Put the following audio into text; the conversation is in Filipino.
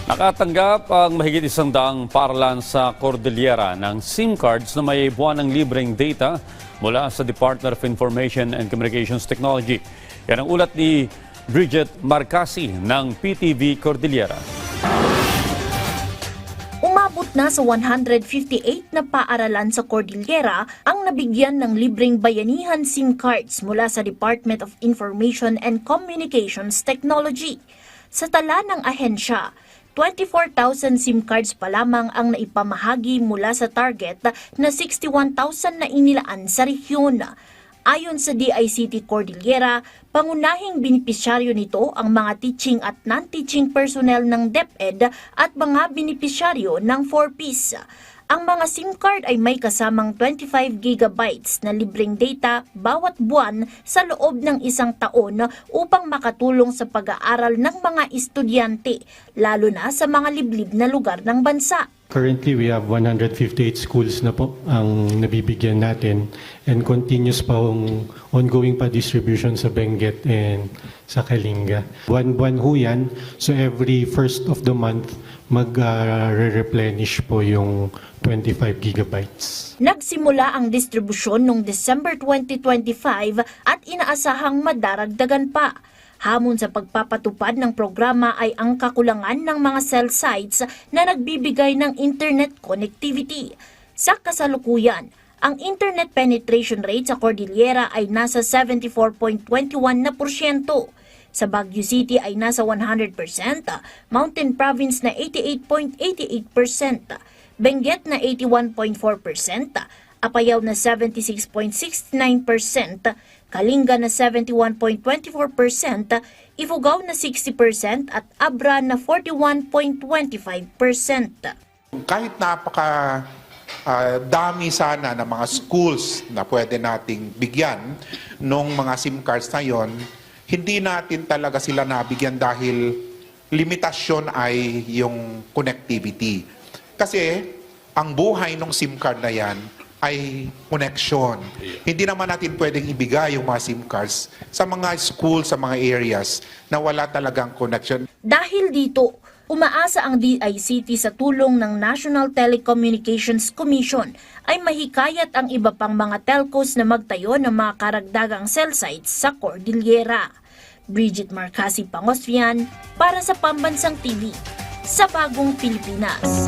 Nakatanggap ang mahigit 100 paaralan sa Cordillera ng SIM cards na may buwanang libreng data mula sa Department of Information and Communications Technology. Yan ang ulat ni Bridget Marcasi ng PTV Cordillera. Umabot na sa 158 na paaralan sa Cordillera ang nabigyan ng libreng bayanihan SIM cards mula sa Department of Information and Communications Technology. Sa tala ng ahensya, 24,000 SIM cards pa lamang ang naipamahagi mula sa target na 61,000 na inilaan sa rehiyon. Ayon sa DICT Cordillera, pangunahing benepisyaryo nito ang mga teaching at non-teaching personnel ng DepEd at mga benepisyaryo ng 4Ps. Ang mga SIM card ay may kasamang 25 gigabytes na libreng data bawat buwan sa loob ng isang taon upang makatulong sa pag-aaral ng mga estudyante, lalo na sa mga liblib na lugar ng bansa. Currently, we have 158 schools na po ang nabibigyan natin and continuous pa ongoing pa distribution sa Benguet and sa Kalinga. Buwan-buwan ho yan, so every first of the month mag-replenish po yung 25 gigabytes. Nagsimula ang distribusyon noong December 2025 at inaasahang madaragdagan pa. Hamon sa pagpapatupad ng programa ay ang kakulangan ng mga cell sites na nagbibigay ng internet connectivity. Sa kasalukuyan, ang internet penetration rate sa Cordillera ay nasa 74.21%. Sa Baguio City ay nasa 100%, Mountain Province na 88.88%, Benguet na 81.4%, Apayao na 76.69%, Kalinga na 71.24%, Ifugao na 60% at Abra na 41.25%. Kahit dami sana ng mga schools na pwede nating bigyan ng mga SIM cards na yon, hindi natin talaga sila nabigyan dahil limitasyon ay yung connectivity. Kasi ang buhay ng SIM card na yan ay connection. Hindi naman natin pwedeng ibigay yung mga SIM cards sa mga school, sa mga areas na wala talagang connection. Dahil dito, umaasa ang DICT sa tulong ng National Telecommunications Commission ay mahikayat ang iba pang mga telcos na magtayo ng mga karagdagang cell sites sa Cordillera. Bridget Marcasi Pangosvian para sa Pambansang TV sa Bagong Pilipinas.